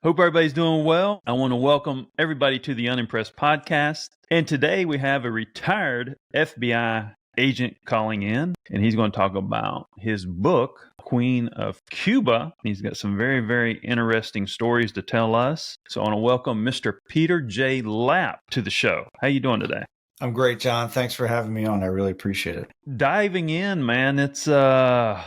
Hope everybody's doing well. I want to welcome everybody to the Unimpressed podcast. And today we have a retired FBI agent calling in, and he's going to talk about his book, Queen of Cuba. He's got some very, very interesting stories to tell us. So I want to welcome Mr. Peter J. Lapp to the show. How you doing today? I'm great, John. Thanks for having me on. I really appreciate it. Diving in, man, it's a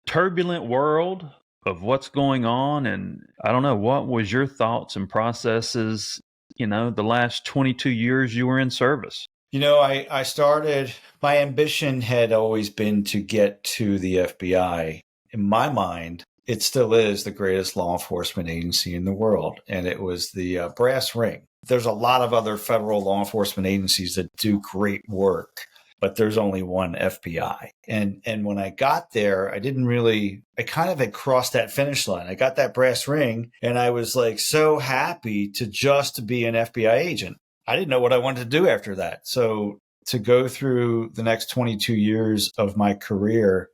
turbulent world of what's going on. And I don't know, what was your thoughts and processes, the last 22 years you were in service? I started, my ambition had always been to get to the FBI. In my mind, it still is the greatest law enforcement agency in the world. And it was the brass ring. There's a lot of other federal law enforcement agencies that do great work, but there's only one FBI. And when I got there, I kind of had crossed that finish line. I got that brass ring and I was like so happy to just be an FBI agent. I didn't know what I wanted to do after that. So to go through the next 22 years of my career,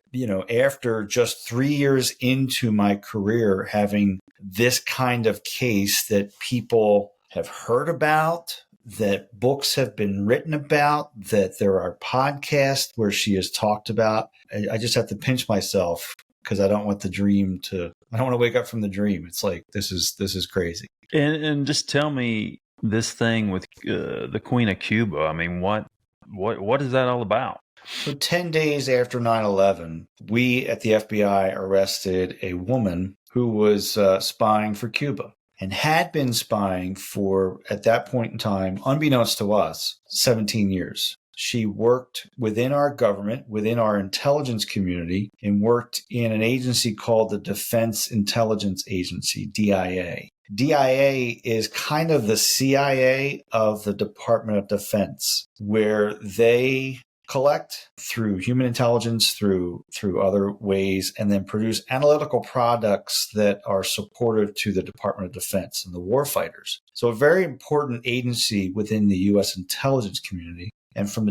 after just 3 years into my career, having this kind of case that people have heard about, that books have been written about, that there are podcasts where she has talked about. I just have to pinch myself because I don't want to wake up from the dream. It's like, this is crazy. And just tell me this thing with the Queen of Cuba. I mean, what is that all about? So 10 days after 9/11, we at the FBI arrested a woman who was spying for Cuba and had been spying for, at that point in time, unbeknownst to us, 17 years. She worked within our government, within our intelligence community, and worked in an agency called the Defense Intelligence Agency, DIA. DIA is kind of the CIA of the Department of Defense, where they collect through human intelligence, through other ways, and then produce analytical products that are supportive to the Department of Defense and the warfighters. So a very important agency within the U.S. intelligence community. And from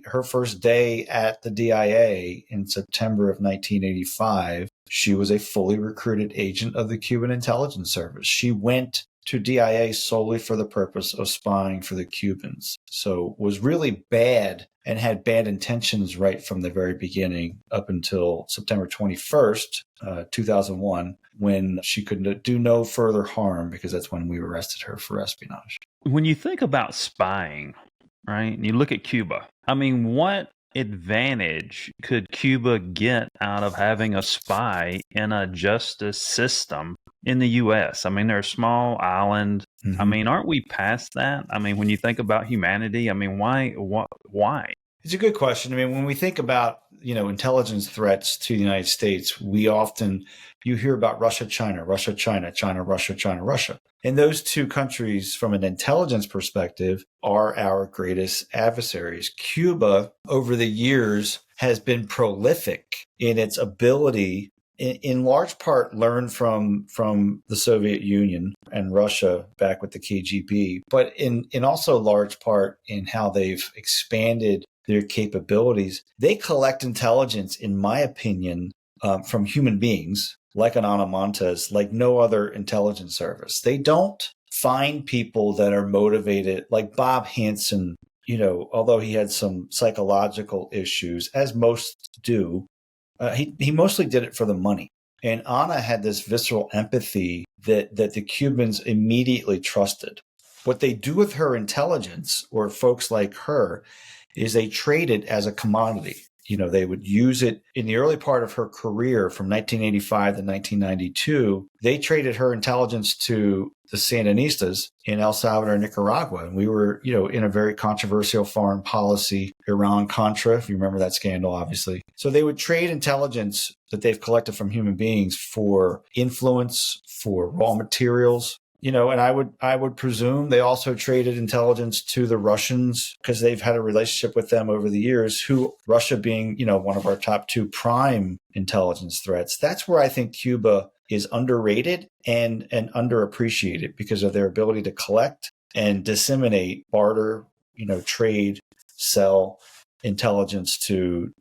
her first day at the DIA in September of 1985, she was a fully recruited agent of the Cuban Intelligence Service. She went to DIA solely for the purpose of spying for the Cubans. So was really bad and had bad intentions right from the very beginning up until September 21st, 2001, when she could do no further harm, because that's when we arrested her for espionage. When you think about spying, right, and you look at Cuba, I mean, what advantage could Cuba get out of having a spy in a justice system in the U.S.? I mean, they're a small island. Mm-hmm. I mean, aren't we past that? I mean, when you think about humanity, I mean, why? It's a good question. I mean, when we think about, intelligence threats to the United States, you hear about Russia, China, Russia, China, China, Russia, China, Russia. And those two countries, from an intelligence perspective, are our greatest adversaries. Cuba, over the years, has been prolific in its ability, in large part learned from the Soviet Union and Russia back with the KGB, but in also large part in how they've expanded their capabilities. They collect intelligence, in my opinion, from human beings, like an Ana Montes, like no other intelligence service. They don't find people that are motivated, like Bob Hansen, although he had some psychological issues, as most do, he mostly did it for the money. And Ana had this visceral empathy that the Cubans immediately trusted. What they do with her intelligence, or folks like her, is they trade it as a commodity. They would use it in the early part of her career from 1985 to 1992. They traded her intelligence to the Sandinistas in El Salvador and Nicaragua. And we were, in a very controversial foreign policy, Iran-Contra, if you remember that scandal, obviously. So they would trade intelligence that they've collected from human beings for influence, for raw materials. And I would presume they also traded intelligence to the Russians, because they've had a relationship with them over the years, Russia being, one of our top two prime intelligence threats. That's where I think Cuba is underrated and underappreciated, because of their ability to collect and disseminate, barter, trade, sell intelligence to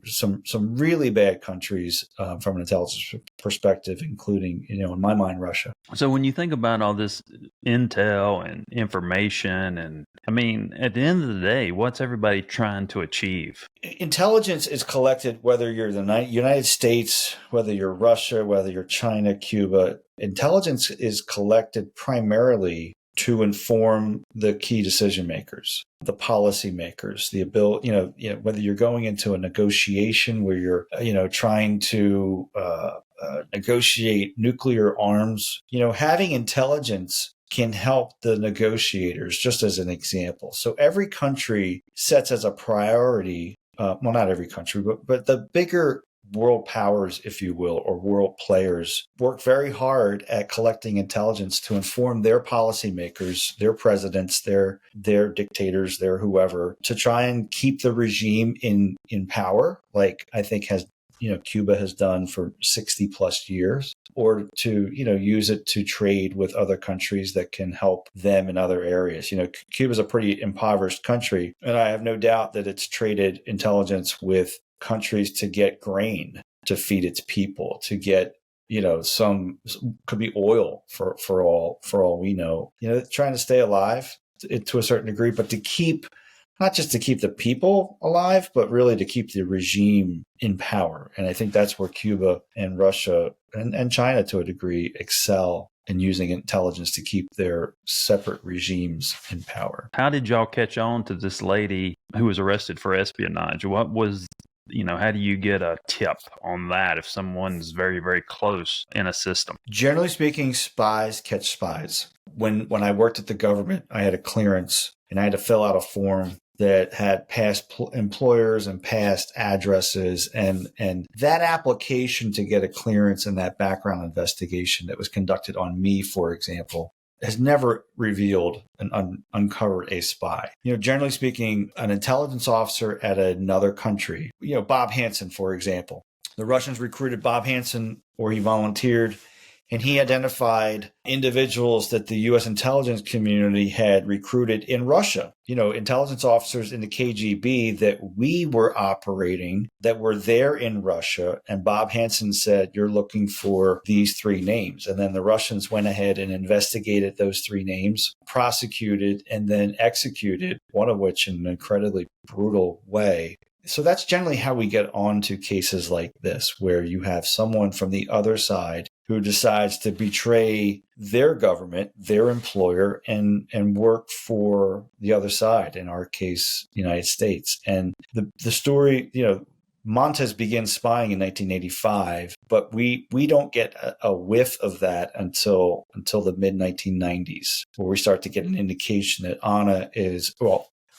some really bad countries from an intelligence perspective, including, in my mind, Russia. So when you think about all this intel and information, and I mean, at the end of the day, what's everybody trying to achieve? Intelligence is collected whether you're the United States, whether you're Russia, whether you're China, Cuba. Intelligence is collected primarily to inform the key decision makers, the policy makers, the ability, whether you're going into a negotiation where you're, trying to negotiate nuclear arms, having intelligence can help the negotiators, just as an example. So every country sets as a priority, well, not every country, but the bigger world powers, if you will, or world players work very hard at collecting intelligence to inform their policymakers, their presidents, their dictators, their whoever, to try and keep the regime in power, like I think Cuba has done for 60 plus years, or to, use it to trade with other countries that can help them in other areas. Cuba's a pretty impoverished country, and I have no doubt that it's traded intelligence with countries to get grain to feed its people, to get, some could be oil for all we know, trying to stay alive to a certain degree, but to keep, not just to keep the people alive, but really to keep the regime in power. And I think that's where Cuba and Russia and China to a degree excel in using intelligence to keep their separate regimes in power. How did y'all catch on to this lady who was arrested for espionage? What was, how do you get a tip on that if someone's very, very close in a system? Generally speaking, spies catch spies. When I worked at the government, I had a clearance and I had to fill out a form that had past employers and past addresses, and that application to get a clearance and that background investigation that was conducted on me, for example, has never revealed and uncovered a spy. Generally speaking, an intelligence officer at another country, Bob Hansen, for example, the Russians recruited Bob Hansen, or he volunteered, and he identified individuals that the U.S. intelligence community had recruited in Russia. Intelligence officers in the KGB that we were operating that were there in Russia. And Bob Hansen said, "You're looking for these three names." And then the Russians went ahead and investigated those three names, prosecuted, and then executed, one of which in an incredibly brutal way. So that's generally how we get onto cases like this, where you have someone from the other side who decides to betray their government, their employer, and work for the other side, in our case, the United States. And the story, Montes begins spying in 1985, but we don't get a whiff of that until the mid-1990s, where we start to get an indication that Ana is,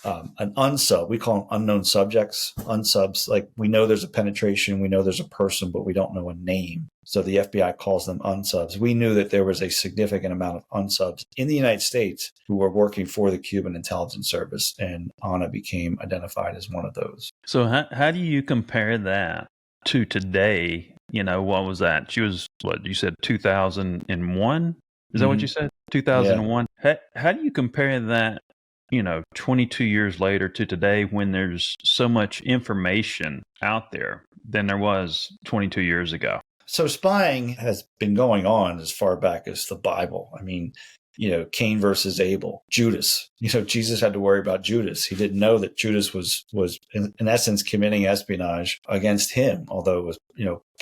an unsub. We call them unknown subjects, unsubs. Like, we know there's a penetration, we know there's a person, but we don't know a name. So the FBI calls them unsubs. We knew that there was a significant amount of unsubs in the United States who were working for the Cuban Intelligence Service, and Ana became identified as one of those. So how do you compare that to today? What was that? She was, what you said, 2001? Is that what you said? 2001? Yeah. How do you compare that, 22 years later to today, when there's so much information out there than there was 22 years ago? So spying has been going on as far back as the Bible. I mean, Cain versus Abel, Judas. Jesus had to worry about Judas. He didn't know that Judas was in essence committing espionage against him, although it was,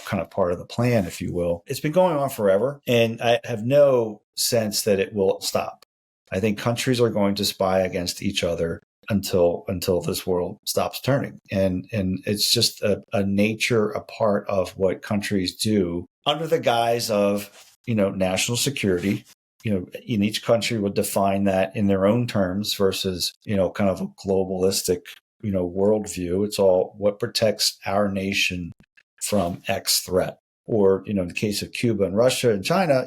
kind of part of the plan, if you will. It's been going on forever, and I have no sense that it will stop. I think countries are going to spy against each other until this world stops turning. And it's just a nature, a part of what countries do under the guise of, national security. In each country would define that in their own terms versus, kind of a globalistic, worldview. It's all what protects our nation from X threat. Or, in the case of Cuba and Russia and China,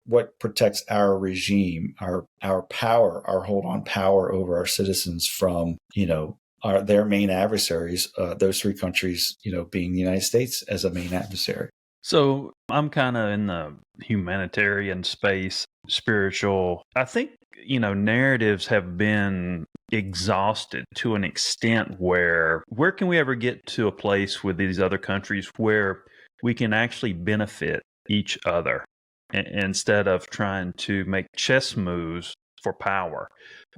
what protects our regime, our power, our hold on power over our citizens from, their main adversaries, those three countries, being the United States as a main adversary. So I'm kind of in the humanitarian space, spiritual. I think, narratives have been exhausted to an extent where can we ever get to a place with these other countries where we can actually benefit each other instead of trying to make chess moves for power?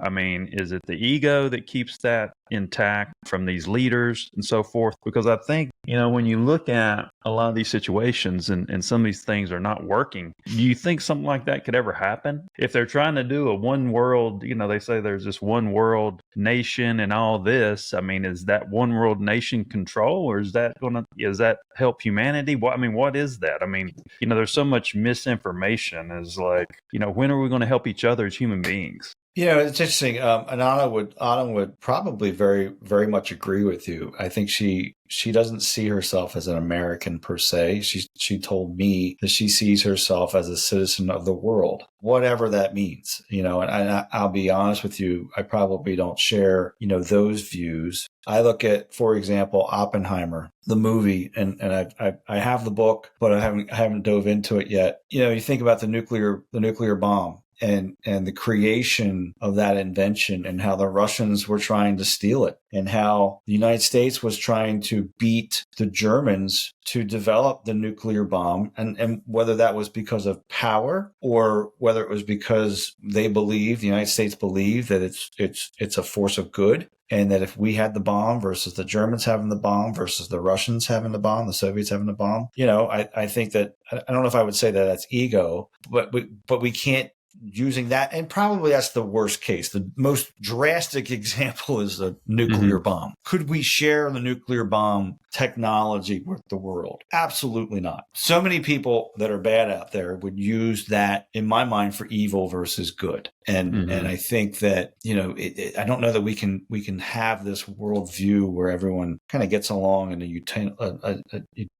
I mean, is it the ego that keeps that intact from these leaders and so forth? Because I think, when you look at a lot of these situations and some of these things are not working, do you think something like that could ever happen? If they're trying to do a one world, they say there's this one world nation and all this. I mean, is that one world nation control, or is that help humanity? What is that? I mean, there's so much misinformation. Is like, when are we going to help each other as human beings? It's interesting. And Anna would probably very, very much agree with you. I think she doesn't see herself as an American per se. She told me that she sees herself as a citizen of the world, whatever that means. And I'll be honest with you, I probably don't share, those views. I look at, for example, Oppenheimer, the movie, and I have the book, but I haven't dove into it yet. You think about the nuclear bomb. And the creation of that invention, and how the Russians were trying to steal it, and how the United States was trying to beat the Germans to develop the nuclear bomb, and whether that was because of power or whether it was because the United States believed that it's a force of good. And that if we had the bomb versus the Germans having the bomb versus the Russians having the bomb, the Soviets having the bomb, I think that, I don't know if I would say that that's ego, but we can't, using that, and probably that's the worst case. The most drastic example is the nuclear bomb. Could we share the nuclear bomb technology with the world? Absolutely not. So many people that are bad out there would use that, in my mind, for evil versus good. And I think that, I don't know that we can have this worldview where everyone kind of gets along in a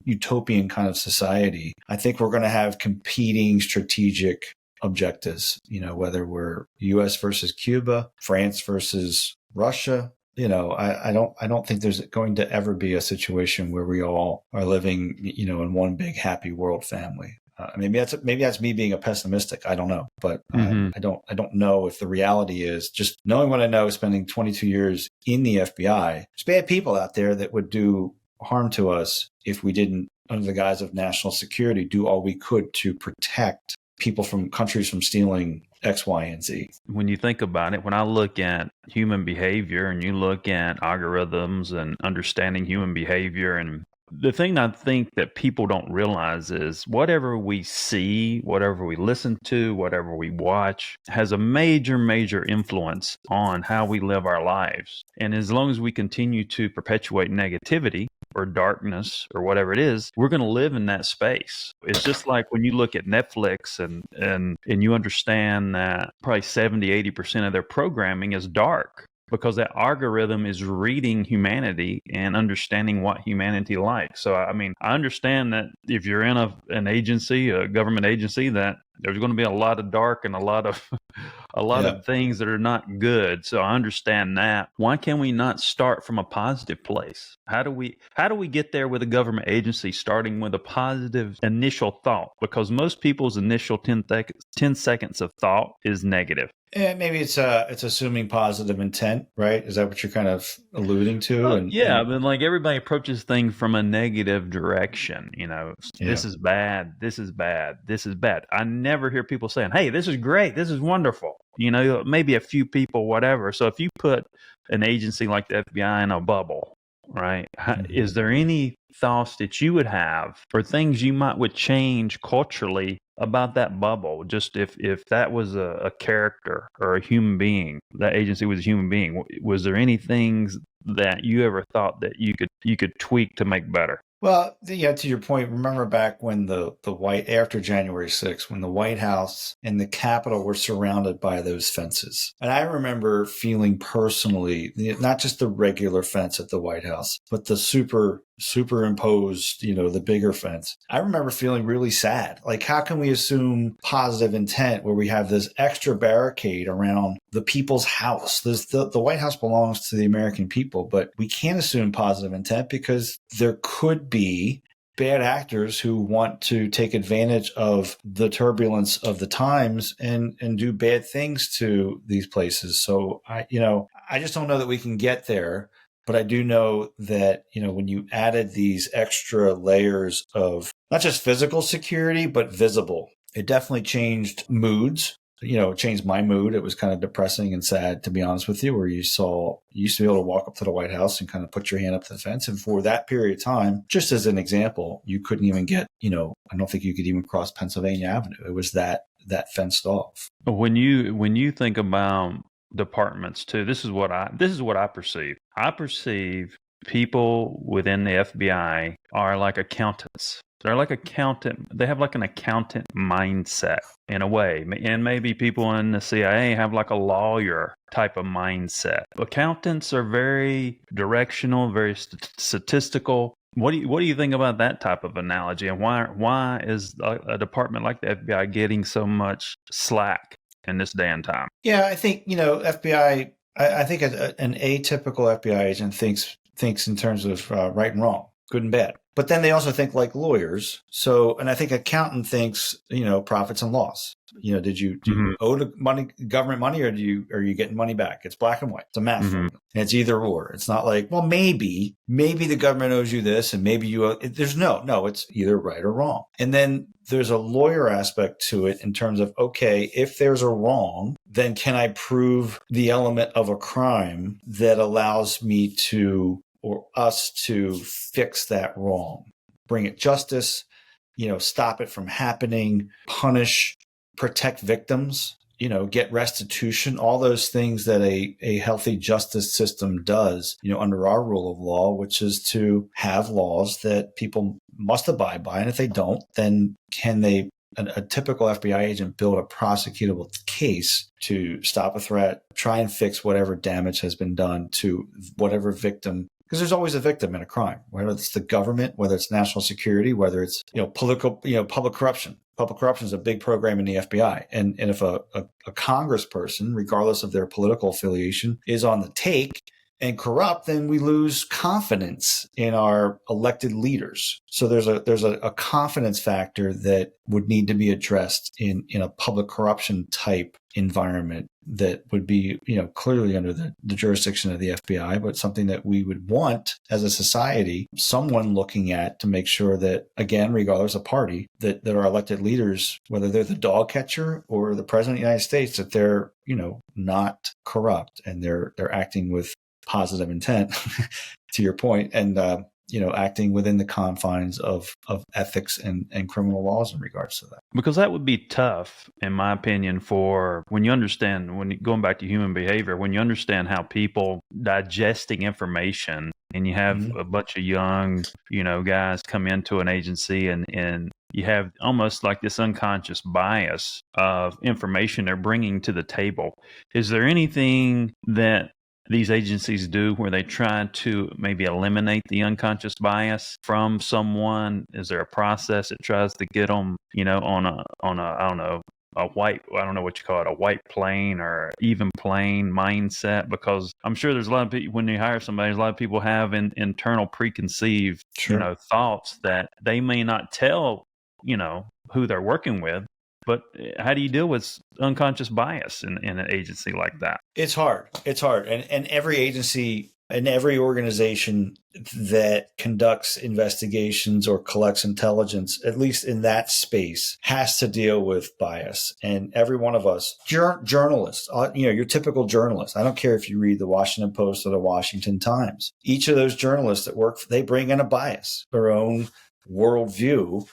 utopian kind of society. I think we're going to have competing strategic objectives, whether we're U.S. versus Cuba, France versus Russia. I don't think there's going to ever be a situation where we all are living, in one big happy world family. Maybe that's me being a pessimistic. I don't know, but I don't know if the reality is, just knowing what I know, spending 22 years in the FBI. There's bad people out there that would do harm to us if we didn't, under the guise of national security, do all we could to protect people from countries from stealing X, Y, and Z. When you think about it, when I look at human behavior and you look at algorithms and understanding human behavior, and the thing I think that people don't realize is whatever we see, whatever we listen to, whatever we watch has a major, major influence on how we live our lives. And as long as we continue to perpetuate negativity or darkness or whatever it is, we're going to live in that space. It's just like when you look at Netflix and you understand that probably 70-80% of their programming is dark, because that algorithm is reading humanity and understanding what humanity likes. So, I understand that if you're in an agency, a government agency, that there's going to be a lot of dark and a lot of of things that are not good. So I understand that. Why can we not start from a positive place? How do we get there with a government agency, starting with a positive initial thought? Because most people's initial 10 seconds of thought is negative. And maybe it's assuming positive intent, right? Is that what you're kind of alluding to? But like everybody approaches things from a negative direction. This is bad. This is bad. This is bad. I never hear people saying, "Hey, this is great. This is wonderful." Maybe a few people, whatever. So if you put an agency like the FBI in a bubble, right? Is there any thoughts that you would have or things you would change culturally about that bubble? Just if that was a character or a human being, that agency was a human being, was there any things that you ever thought that you could tweak to make better? Well, to your point, remember back when after January 6th, when the White House and the Capitol were surrounded by those fences. And I remember feeling personally, not just the regular fence at the White House, but the superimposed, the bigger fence. I remember feeling really sad. Like, how can we assume positive intent where we have this extra barricade around the people's house? The White House belongs to the American people, but we can't assume positive intent because there could be bad actors who want to take advantage of the turbulence of the times and do bad things to these places. So I just don't know that we can get there. But I do know that, when you added these extra layers of not just physical security, but visible, it definitely changed moods. It changed my mood. It was kind of depressing and sad, to be honest with you, where you used to be able to walk up to the White House and kind of put your hand up to the fence. And for that period of time, just as an example, you couldn't even get, I don't think you could even cross Pennsylvania Avenue. It was that fenced off. When you think about departments too, this is what I perceive. I perceive people within the FBI are like accountants. They're like they have like an accountant mindset in a way. And maybe people in the CIA have like a lawyer type of mindset. Accountants are very directional, very statistical. What do you think about that type of analogy? And why is a department like the FBI getting so much slack in this day and time? Yeah, I think, FBI, I think an atypical FBI agent thinks in terms of right and wrong, good and bad. But then they also think like lawyers. So, and I think accountant thinks, profits and loss. Did you owe the government money, or are you getting money back? It's black and white. It's a math formula. And it's either or. It's not like, well, maybe the government owes you this, and maybe you owe. There's no. It's either right or wrong. And then there's a lawyer aspect to it in terms of, okay, if there's a wrong, then can I prove the element of a crime that allows me to, or us to, fix that wrong, bring it justice, stop it from happening, punish, protect victims, get restitution, all those things that a healthy justice system does, under our rule of law, which is to have laws that people must abide by. And if they don't, then can a typical FBI agent build a prosecutable case to stop a threat, try and fix whatever damage has been done to whatever victim. Because there's always a victim in a crime, whether it's the government, whether it's national security, whether it's, public corruption. Public corruption is a big program in the FBI. And if a congressperson, regardless of their political affiliation, is on the take and corrupt, then we lose confidence in our elected leaders. So there's a confidence factor that would need to be addressed in a public corruption type environment that would be, clearly under the jurisdiction of the FBI, but something that we would want as a society, someone looking at to make sure that, again, regardless of party, that our elected leaders, whether they're the dog catcher or the president of the United States, that they're, not corrupt and they're acting with positive intent, to your point, and acting within the confines of ethics and criminal laws in regards to that. Because that would be tough, in my opinion, for going back to human behavior, when you understand how people digesting information, and you have a bunch of young, guys come into an agency and you have almost like this unconscious bias of information they're bringing to the table. Is there anything that these agencies do where they try to maybe eliminate the unconscious bias from someone? Is there a process that tries to get them, on a I don't know, a white plane or even plane mindset? Because I'm sure there's a lot of people, when you hire somebody, a lot of people have internal preconceived, thoughts that they may not tell, who they're working with. But how do you deal with unconscious bias in an agency like that? It's hard. And every agency and every organization that conducts investigations or collects intelligence, at least in that space, has to deal with bias. And every one of us, journalists, your typical journalist, I don't care if you read the Washington Post or the Washington Times, each of those journalists that work, they bring in a bias, their own worldview.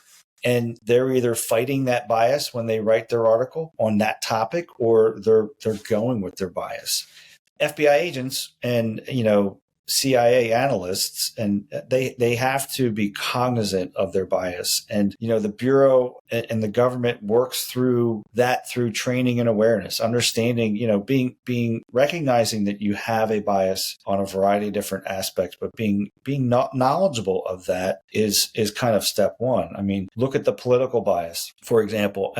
And they're either fighting that bias when they write their article on that topic, or they're going with their bias. FBI agents and, CIA analysts, and they have to be cognizant of their bias. And, the Bureau and the government works through that through training and awareness, understanding, being recognizing that you have a bias on a variety of different aspects, but being not knowledgeable of that is kind of step one. I mean, look at the political bias. For example,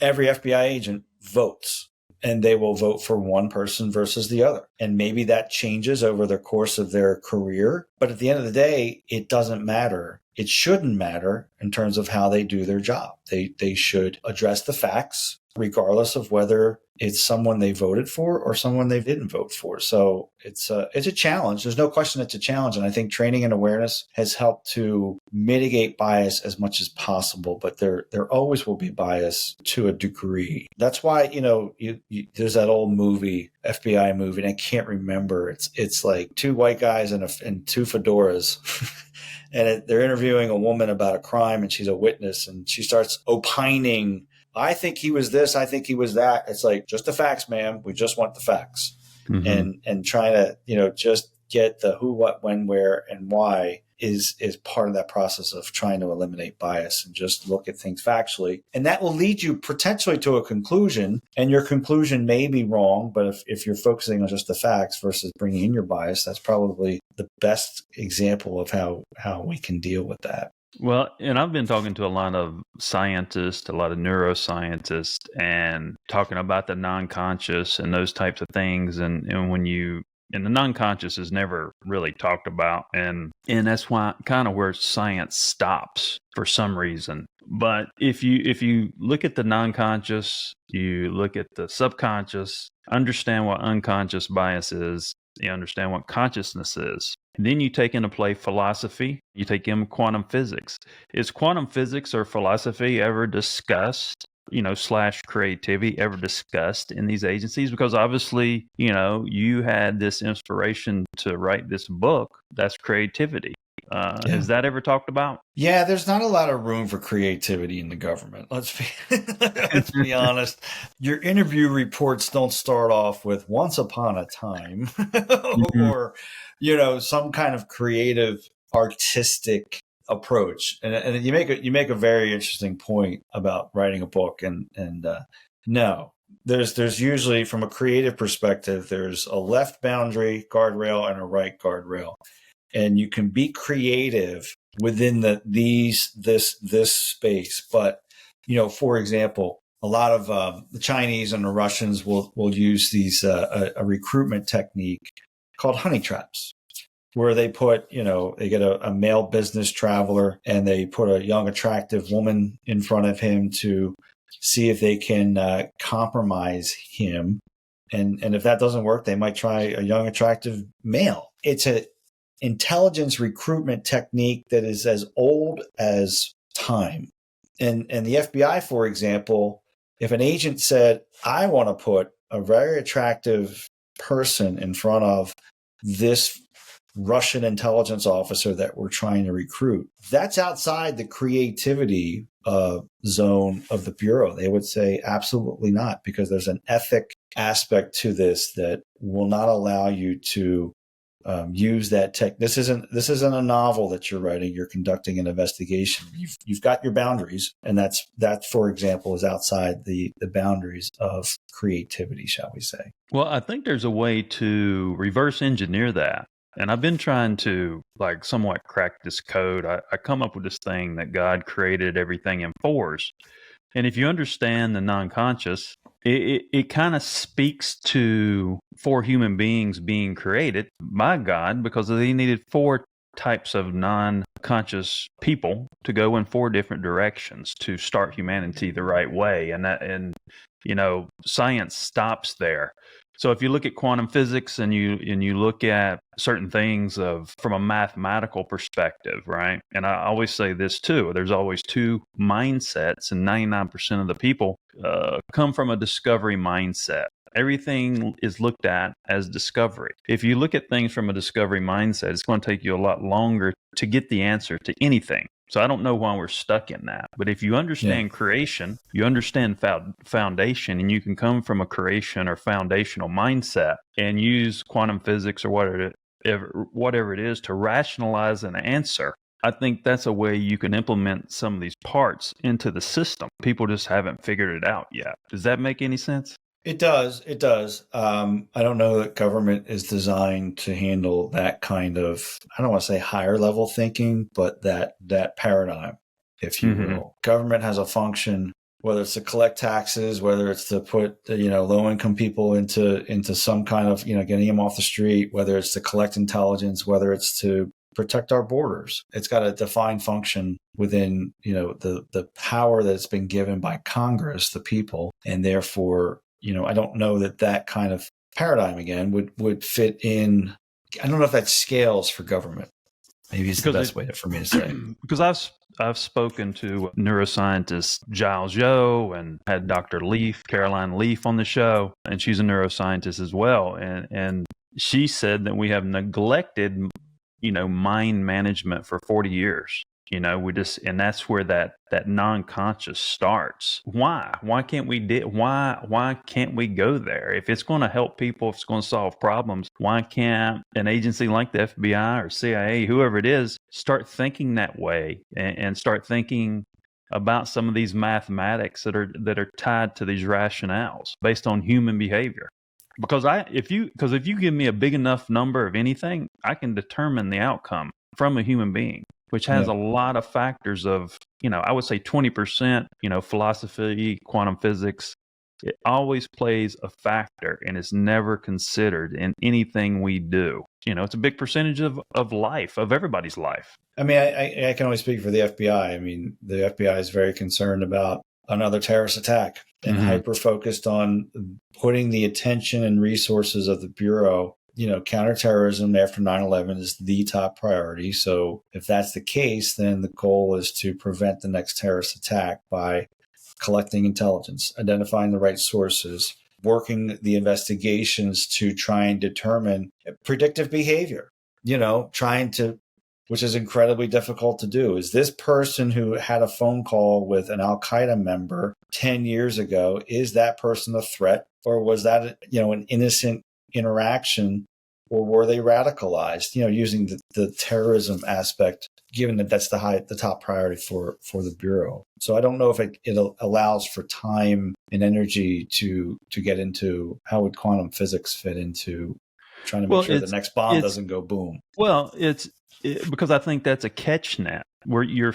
every FBI agent votes. And they will vote for one person versus the other. And maybe that changes over the course of their career. But at the end of the day, it doesn't matter it shouldn't matter in terms of how they do their job. They should address the facts, regardless of whether it's someone they voted for or someone they didn't vote for. So it's a challenge. There's no question it's a challenge. And I think training and awareness has helped to mitigate bias as much as possible, but there always will be bias to a degree. That's why, there's that old movie, FBI movie, and I can't remember. It's like two white guys and two fedoras. And they're interviewing a woman about a crime, and she's a witness, and she starts opining, I think he was this, I think he was that. It's like, just the facts, ma'am. We just want the facts. Mm-hmm. And trying to, just get the who, what, when, where, and why is part of that process of trying to eliminate bias and just look at things factually. And that will lead you potentially to a conclusion, and your conclusion may be wrong, but if you're focusing on just the facts versus bringing in your bias, that's probably the best example of how we can deal with that. Well, and I've been talking to a lot of scientists, a lot of neuroscientists, and talking about the non-conscious and those types of things. And the non-conscious is never really talked about. And that's why kind of where science stops for some reason. But if you look at the non-conscious, you look at the subconscious, understand what unconscious bias is, you understand what consciousness is. And then you take into play philosophy, you take in quantum physics. Is quantum physics or philosophy ever discussed, / creativity ever discussed in these agencies? Because obviously, you had this inspiration to write this book. That's creativity. Is that ever talked about? Yeah, there's not a lot of room for creativity in the government. Let's be honest. Your interview reports don't start off with "once upon a time" or, some kind of creative, artistic approach. And you make a very interesting point about writing a book. And no, there's usually, from a creative perspective, there's a left boundary guardrail and a right guardrail. And you can be creative within this space. But, for example, a lot of the Chinese and the Russians will use these a recruitment technique called honey traps, where they put, they get a male business traveler and they put a young, attractive woman in front of him to see if they can compromise him. And if that doesn't work, they might try a young, attractive male. It's a intelligence recruitment technique that is as old as time. And the FBI, for example, if an agent said, I want to put a very attractive person in front of this Russian intelligence officer that we're trying to recruit, that's outside the creativity zone of the Bureau. They would say absolutely not, because there's an ethic aspect to this that will not allow you to use that tech. This isn't a novel that you're writing. You're conducting an investigation. You've got your boundaries, and that, for example, is outside the boundaries of creativity, shall we say? Well, I think there's a way to reverse engineer that, and I've been trying to somewhat crack this code. I come up with this thing that God created everything in fours, and if you understand the non-conscious, it kind of speaks to 4 human beings being created by God, because they needed 4 types of non-conscious people to go in 4 different directions to start humanity the right way. And science stops there. So if you look at quantum physics and you look at certain things from a mathematical perspective, right? And I always say this too, there's always 2 mindsets, and 99% of the people come from a discovery mindset. Everything is looked at as discovery. If you look at things from a discovery mindset, it's going to take you a lot longer to get the answer to anything. So I don't know why we're stuck in that. But if you understand creation, you understand foundation, and you can come from a creation or foundational mindset and use quantum physics or whatever it is to rationalize an answer, I think that's a way you can implement some of these parts into the system. People just haven't figured it out yet. Does that make any sense? It does. It does. I don't know that government is designed to handle that kind of, I don't want to say higher level thinking, but that paradigm, if you will. Government has a function, whether it's to collect taxes, whether it's to put, low income people into some kind of, getting them off the street, whether it's to collect intelligence, whether it's to protect our borders. It's got a defined function within, the power that it's been given by Congress, the people, and therefore, I don't know that kind of paradigm again would fit in. I don't know if that scales for government. Maybe it's the best way for me to say. Because I've spoken to neuroscientist Giles Yeo and had Dr. Caroline Leaf on the show, and she's a neuroscientist as well. And she said that we have neglected, mind management for 40 years. And that's where that non-conscious starts. Why can't we why can't we go there? If it's going to help people, if it's going to solve problems, why can't an agency like the FBI or CIA, whoever it is, start thinking that way and start thinking about some of these mathematics that are tied to these rationales based on human behavior? Because if you give me a big enough number of anything, I can determine the outcome from a human being, which has a lot of factors of, I would say 20%, philosophy, quantum physics. It always plays a factor and is never considered in anything we do. It's a big percentage of life, of everybody's life. I mean, I can only speak for the FBI. I mean, the FBI is very concerned about another terrorist attack and hyper-focused on putting the attention and resources of the Bureau. Counterterrorism after 9/11 is the top priority. So if that's the case, then the goal is to prevent the next terrorist attack by collecting intelligence, identifying the right sources, working the investigations to try and determine predictive behavior, which is incredibly difficult to do. Is this person who had a phone call with an Al-Qaeda member 10 years ago, is that person a threat? Or was that, an innocent interaction, or were they radicalized, using the terrorism aspect, given that that's the top priority for the Bureau. So I don't know if it allows for time and energy to get into how would quantum physics fit into trying to make sure the next bomb doesn't go boom. Well, because I think that's a catch net where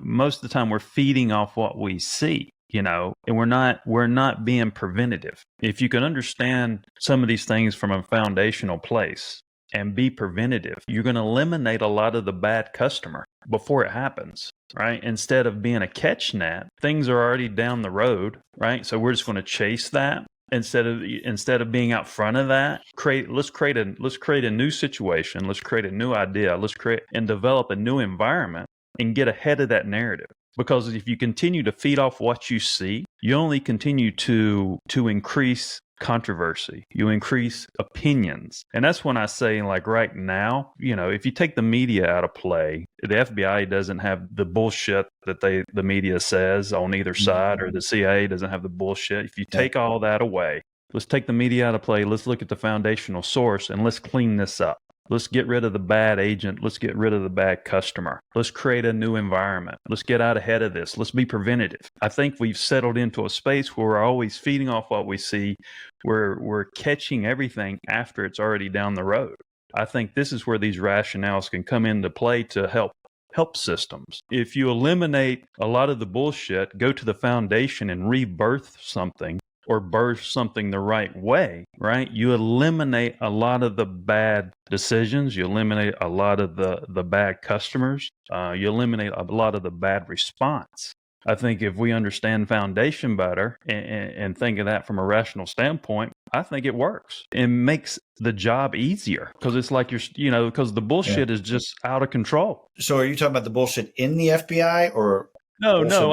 most of the time we're feeding off what we see. And we're not being preventative. If you can understand some of these things from a foundational place and be preventative, you're going to eliminate a lot of the bad customer before it happens, right? Instead of being a catch net, things are already down the road, right? So we're just going to chase that instead of being out front of that. Let's create a new situation. Let's create a new idea. Let's create and develop a new environment and get ahead of that narrative. Because if you continue to feed off what you see, you only continue to increase controversy. You increase opinions. And that's when I say, like right now, if you take the media out of play, the FBI doesn't have the bullshit that the media says on either side, or the CIA doesn't have the bullshit. If you take all that away, let's take the media out of play. Let's look at the foundational source and let's clean this up. Let's get rid of the bad agent. Let's get rid of the bad customer. Let's create a new environment. Let's get out ahead of this. Let's be preventative. I think we've settled into a space where we're always feeding off what we see. We're catching everything after it's already down the road. I think this is where these rationales can come into play to help systems. If you eliminate a lot of the bullshit, go to the foundation and rebirth something, or birth something the right way, right? You eliminate a lot of the bad decisions. You eliminate a lot of the bad customers. You eliminate a lot of the bad response. I think if we understand foundation better and think of that from a rational standpoint, I think it works. It makes the job easier because it's like because the bullshit is just out of control. So are you talking about the bullshit in the FBI or? No,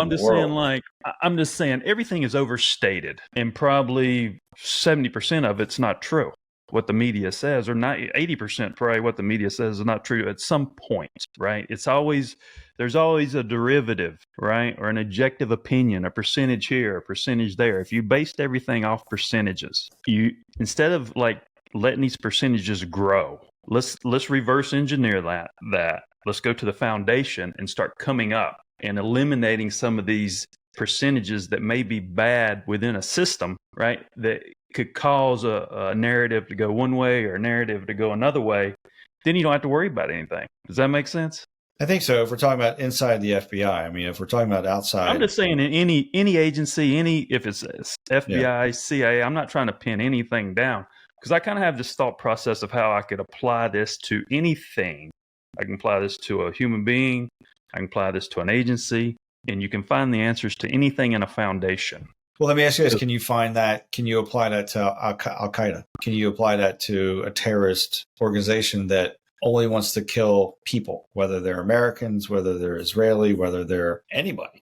I'm just saying everything is overstated, and probably 70% of it's not true. What the media says, or 80% probably what the media says is not true at some point, right? There's always a derivative, right? Or an objective opinion, a percentage here, a percentage there. If you based everything off percentages, instead of like letting these percentages grow, let's reverse engineer that. Let's go to the foundation and start coming up and eliminating some of these percentages that may be bad within a system, right? That could cause a narrative to go one way or a narrative to go another way. Then you don't have to worry about anything. Does that make sense? I think so. If we're talking about inside the FBI, I mean, if we're talking about outside, I'm just saying in any agency, if it's FBI, CIA, I'm not trying to pin anything down because I kind of have this thought process of how I could apply this to anything I can apply this to a human being. I can apply this to an agency. And you can find the answers to anything in a foundation. Well, let me ask you this. Can you apply that to Al-Qaeda? Can you apply that to a terrorist organization that only wants to kill people, whether they're Americans, whether they're Israeli, whether they're anybody?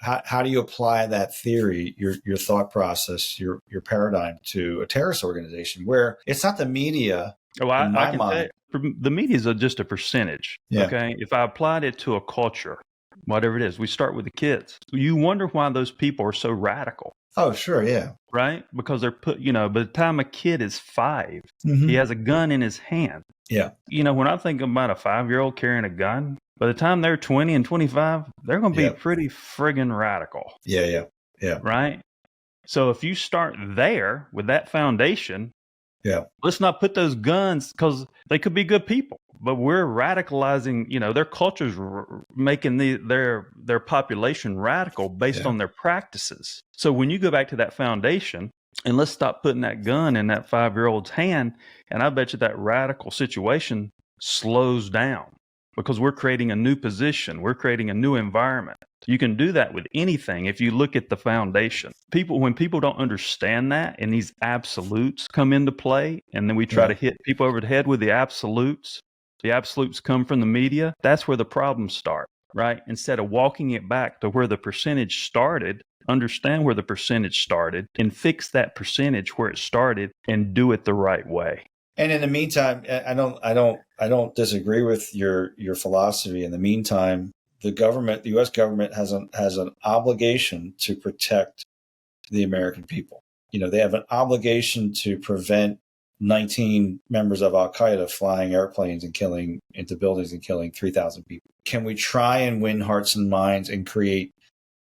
How do you apply that theory, your thought process, your paradigm to a terrorist organization where it's not the media? Oh, I can tell you, the media is just a percentage. Yeah. Okay. If I applied it to a culture, whatever it is, we start with the kids. You wonder why those people are so radical. Oh, sure. Yeah. Right? Because they're by the time a kid is 5, Mm-hmm. he has a gun in his hand. Yeah. When I think about a 5-year-old carrying a gun, by the time they're 20 and 25, they're going to be pretty friggin' radical. Yeah. Right? So if you start there with that foundation, let's not put those guns, because they could be good people, but we're radicalizing, their culture's making their population radical based on their practices. So when you go back to that foundation, and let's stop putting that gun in that 5-year-old's hand, and I bet you that radical situation slows down, because we're creating a new position. We're creating a new environment. You can do that with anything if you look at the foundation. When people don't understand that and these absolutes come into play, and then we try to hit people over the head with the absolutes come from the media, that's where the problems start, right? Instead of walking it back to where the percentage started, understand where the percentage started and fix that percentage where it started and do it the right way. And in the meantime, I don't disagree with your philosophy. In the meantime, the U.S. government has an obligation to protect the American people. They have an obligation to prevent 19 members of Al-Qaeda flying airplanes and killing into buildings and killing 3,000 people. Can we try and win hearts and minds and create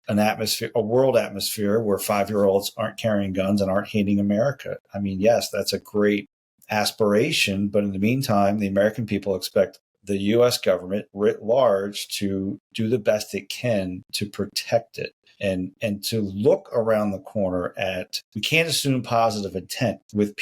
an atmosphere, a world atmosphere where 5-year-olds aren't carrying guns and aren't hating America? I mean, yes, that's a great aspiration, but in the meantime, the American people expect the U.S. government writ large to do the best it can to protect it and to look around the corner at, we can't assume positive intent with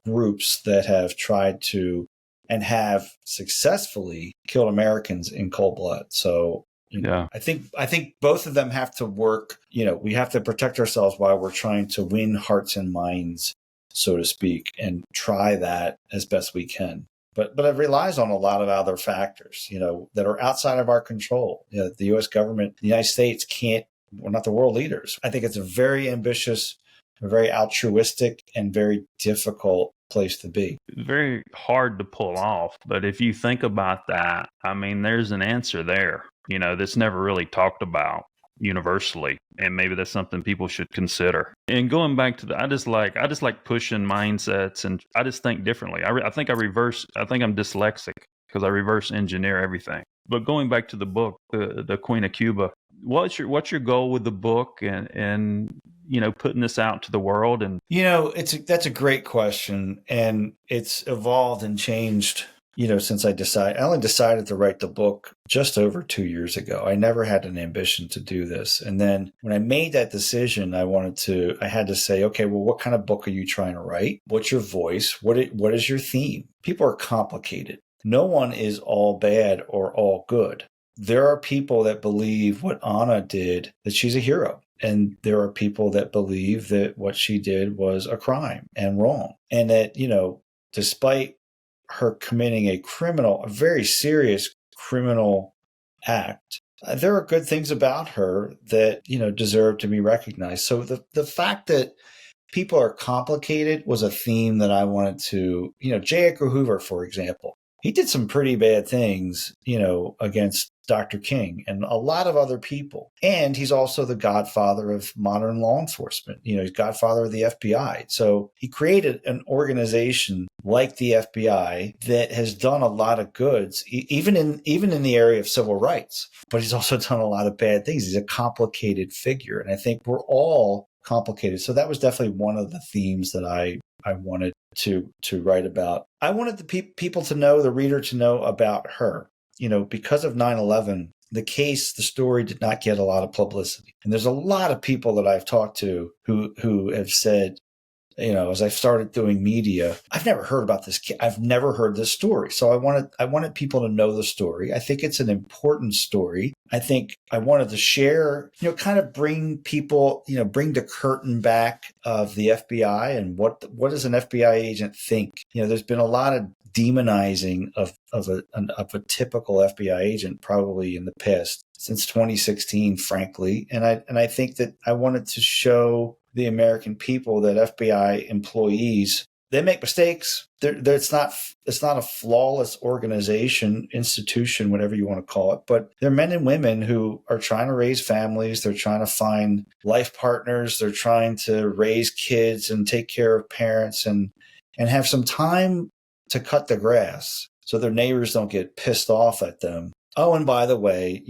groups that have tried to and have successfully killed Americans in cold blood. So I think both of them have to work. We have to protect ourselves while we're trying to win hearts and minds, so to speak, and try that as best we can. But it relies on a lot of other factors, that are outside of our control. The U.S. government, the United States we're not the world leaders. I think it's a very ambitious, a very altruistic, and very difficult place to be. It's very hard to pull off. But if you think about that, I mean, there's an answer there, that's never really talked about universally, and maybe that's something people should consider. And going back to I just like pushing mindsets, and I just think differently. I think I'm dyslexic because I reverse engineer everything. But going back to the book, the Queen of Cuba, what's your goal with the book and putting this out to the world? And that's a great question, and it's evolved and changed since I only decided to write the book just over 2 years ago. I never had an ambition to do this. And then when I made that decision, I had to say, okay, well, what kind of book are you trying to write? What's your voice? What is your theme? People are complicated. No one is all bad or all good. There are people that believe what Ana did, that she's a hero. And there are people that believe that what she did was a crime and wrong. And that, despite her committing a very serious criminal act, there are good things about her that, deserve to be recognized. So the fact that people are complicated was a theme that I wanted to, J. Edgar Hoover, for example, he did some pretty bad things, against Dr. King and a lot of other people. And he's also the godfather of modern law enforcement. He's godfather of the FBI. So he created an organization like the FBI that has done a lot of goods, even in the area of civil rights. But he's also done a lot of bad things. He's a complicated figure. And I think we're all complicated. So that was definitely one of the themes that I wanted to write about. I wanted the people to know, the reader to know about her. Because of 9/11, the story did not get a lot of publicity. And there's a lot of people that I've talked to who have said, as I started doing media, I've never heard about this. I've never heard this story. So I wanted people to know the story. I think it's an important story. I think I wanted to share, kind of bring people, bring the curtain back of the FBI and what does an FBI agent think? There's been a lot of demonizing of a typical FBI agent probably in the past since 2016, frankly. And I think that I wanted to show the American people that FBI employees, they make mistakes. It's not a flawless organization, institution, whatever you want to call it, but they're men and women who are trying to raise families. They're trying to find life partners. They're trying to raise kids and take care of parents and have some time to cut the grass so their neighbors don't get pissed off at them. Oh, and by the way,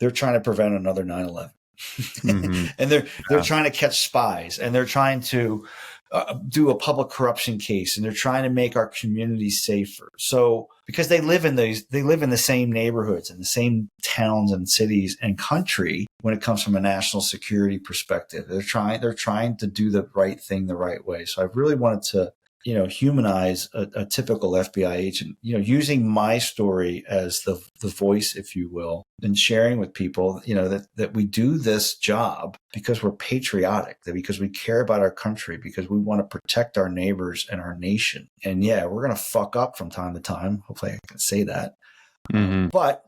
they're trying to prevent another 9/11. Mm-hmm. And they're trying to catch spies, and they're trying to do a public corruption case, and they're trying to make our communities safer. So because they live in the same neighborhoods and the same towns and cities and country when it comes from a national security perspective, they're trying to do the right thing the right way. So I really wanted to humanize a typical FBI agent, using my story as the voice, if you will, and sharing with people, that we do this job because we're patriotic, because we care about our country, because we want to protect our neighbors and our nation. And yeah, we're going to fuck up from time to time. Hopefully I can say that. Mm-hmm. But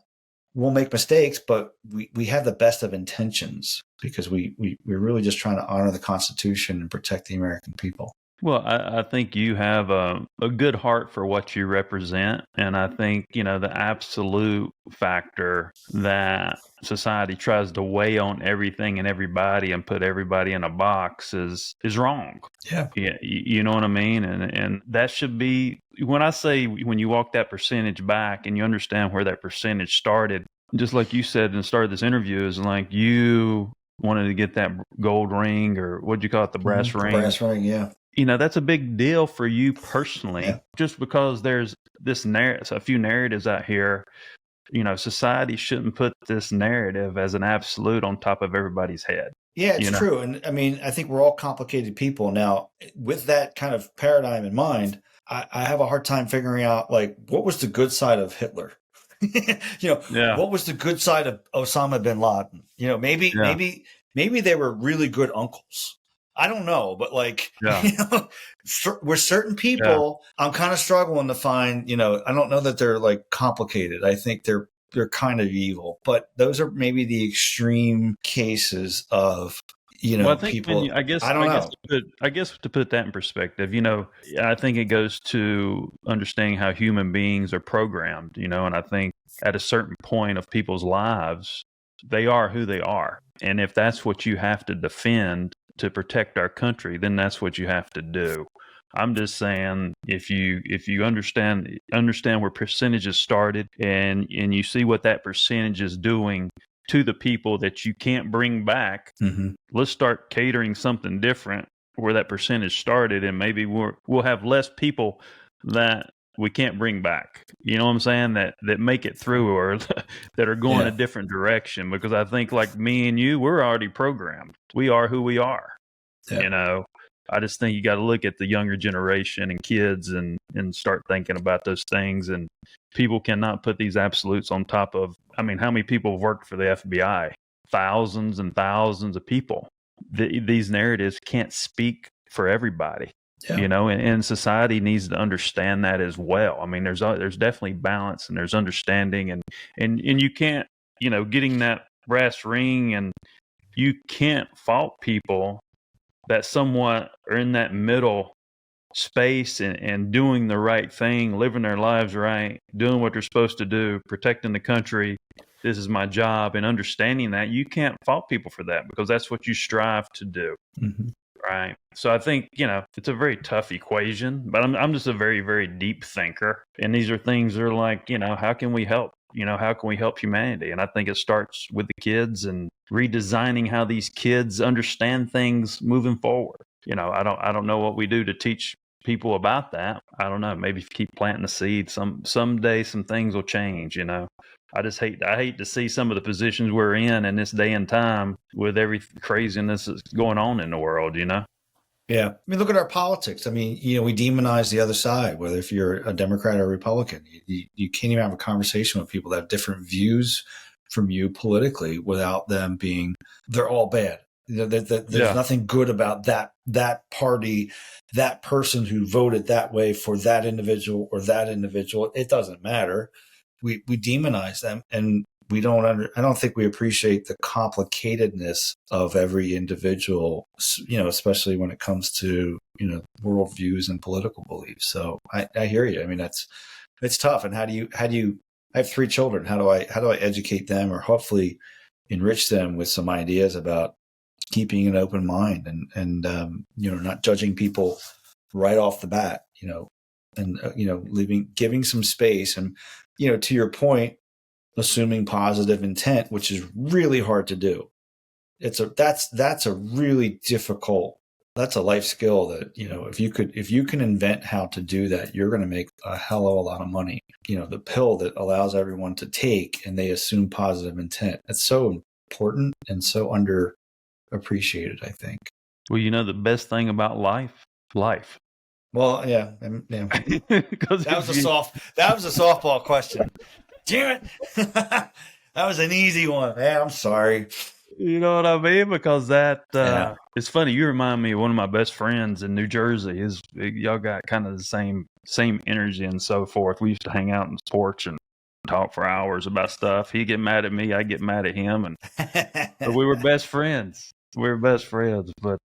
we'll make mistakes, but we have the best of intentions because we're really just trying to honor the Constitution and protect the American people. Well, I think you have a good heart for what you represent. And I think, the absolute factor that society tries to weigh on everything and everybody and put everybody in a box is wrong. Yeah. You know what I mean? And that should be, when I say when you walk that percentage back and you understand where that percentage started, just like you said in the start of this interview, is like you wanted to get that gold ring, or what'd you call it? The brass ring. Brass ring, yeah. That's a big deal for you personally, just because there's this a few narratives out here. Society shouldn't put this narrative as an absolute on top of everybody's head. Yeah, it's true. And I mean, I think we're all complicated people. Now, with that kind of paradigm in mind, I have a hard time figuring out, what was the good side of Hitler? What was the good side of Osama bin Laden? Maybe they were really good uncles. I don't know, but with certain people, I'm kind of struggling to find, I don't know that they're complicated. I think they're kind of evil, but those are maybe the extreme cases of, I think people. I guess to put that in perspective, I think it goes to understanding how human beings are programmed, and I think at a certain point of people's lives, they are who they are. And if that's what you have to defend to protect our country, then that's what you have to do. I'm just saying, if you understand where percentages started and you see what that percentage is doing to the people that you can't bring back, let's start catering something different where that percentage started, and maybe we'll have less people that we can't bring back. You know what I'm saying? That make it through, or that are going a different direction. Because I think, like me and you, we're already programmed. We are who we are. Yeah. I just think you got to look at the younger generation and kids and start thinking about those things. And people cannot put these absolutes on top of, how many people have worked for the FBI? Thousands and thousands of people. These narratives can't speak for everybody. Yeah. And society needs to understand that as well. There's definitely balance, and there's understanding, and you can't, getting that brass ring, and you can't fault people that somewhat are in that middle space and doing the right thing, living their lives right, doing what they're supposed to do, protecting the country. This is my job, and understanding that you can't fault people for that, because that's what you strive to do. Mm-hmm. Right. So I think, it's a very tough equation, but I'm just a very, very deep thinker. And these are things that are like, how can we help? How can we help humanity? And I think it starts with the kids and redesigning how these kids understand things moving forward. I don't know what we do to teach people about that. I don't know. Maybe if you keep planting the seed, someday some things will change, I hate to see some of the positions we're in this day and time with every craziness that's going on in the world, Yeah. I mean, look at our politics. I mean, we demonize the other side, whether if you're a Democrat or a Republican. You can't even have a conversation with people that have different views from you politically without them being, they're all bad. There's nothing good about that party, that person who voted that way for that individual or that individual. It doesn't matter. We demonize them, and I don't think we appreciate the complicatedness of every individual, especially when it comes to, worldviews and political beliefs. So I hear you. I mean, it's tough. And how do you, I have 3 children. How do I educate them or hopefully enrich them with some ideas about keeping an open mind and not judging people right off the bat, and, giving some space and, to your point, assuming positive intent, which is really hard to do. That's a really difficult, that's a life skill that, if you can invent how to do that, you're going to make a hell of a lot of money. The pill that allows everyone to take and they assume positive intent. It's so important and so underappreciated, I think. Well, the best thing about life. Well, yeah. That was a softball question. Damn it. That was an easy one. Yeah, I'm sorry. You know what I mean? Because it's funny. You remind me of one of my best friends in New Jersey. Y'all got kind of the same energy and so forth. We used to hang out on the porch and talk for hours about stuff. He'd get mad at me. I'd get mad at him. But we were best friends. But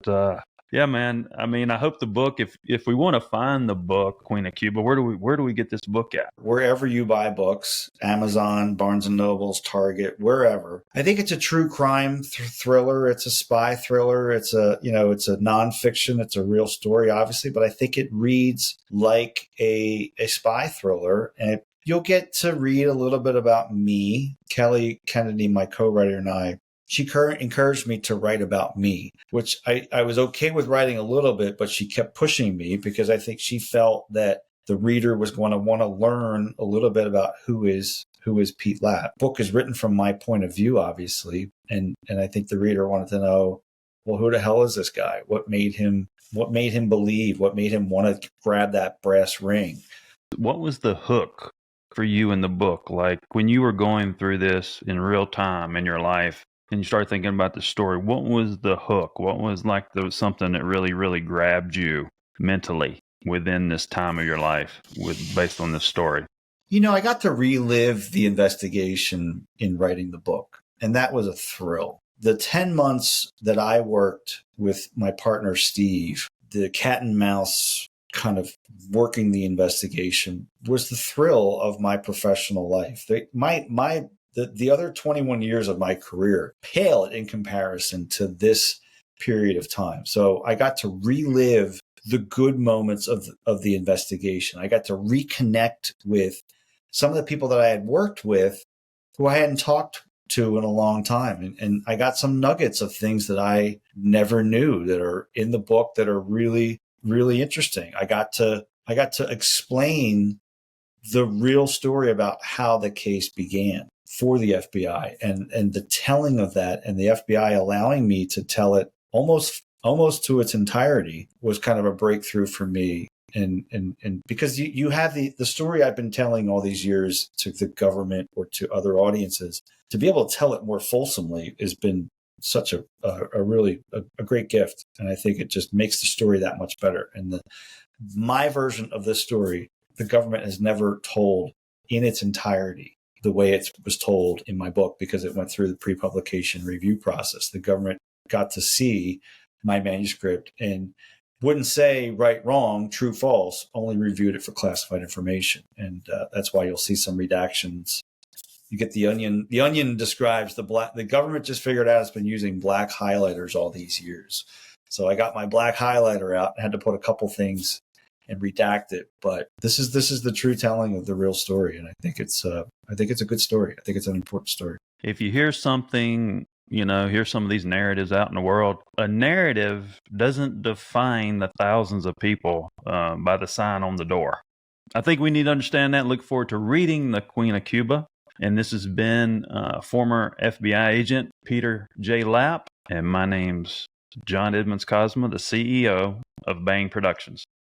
yeah, man. I mean, I hope the book, if we want to find the book, Queen of Cuba, where do we get this book at? Wherever you buy books, Amazon, Barnes and Nobles, Target, wherever. I think it's a true crime thriller. It's a spy thriller. It's a nonfiction. It's a real story, obviously, but I think it reads like a spy thriller, and you'll get to read a little bit about me. Kelly Kennedy, my co-writer, and I, she encouraged me to write about me, which I was okay with writing a little bit, but she kept pushing me because I think she felt that the reader was going to want to learn a little bit about who is Pete Lapp. The book is written from my point of view, obviously, and I think the reader wanted to know, well, who the hell is this guy? What made him believe? What made him want to grab that brass ring? What was the hook for you in the book? Like when you were going through this in real time in your life, and you start thinking about the story, what was the hook? What was like something that really, really grabbed you mentally within this time of your life based on this story? I got to relive the investigation in writing the book, and that was a thrill. The 10 months that I worked with my partner, Steve, the cat and mouse kind of working the investigation was the thrill of my professional life. The other 21 years of my career pale in comparison to this period of time. So I got to relive the good moments of the investigation. I got to reconnect with some of the people that I had worked with who I hadn't talked to in a long time. And I got some nuggets of things that I never knew that are in the book that are really, really interesting. I got to explain the real story about how the case began for the FBI and the telling of that, and the FBI allowing me to tell it almost to its entirety was kind of a breakthrough for me. And because you have the story I've been telling all these years to the government or to other audiences, to be able to tell it more fulsomely has been such a really great gift. And I think it just makes the story that much better. And my version of this story, the government has never told in its entirety the way it was told in my book, because it went through the pre-publication review process. The government got to see my manuscript and wouldn't say right, wrong, true, false, only reviewed it for classified information. And that's why you'll see some redactions. You get the Onion. The Onion describes the government just figured out it's been using black highlighters all these years. So I got my black highlighter out and had to put a couple things and redact it. But this is the true telling of the real story. And I think it's a good story. I think it's an important story. If you hear something, hear some of these narratives out in the world, a narrative doesn't define the thousands of people by the sign on the door. I think we need to understand that. Look forward to reading The Queen of Cuba. And this has been former FBI agent Peter J. Lapp. And my name's John Edmonds Cosma, the CEO of Bang Productions.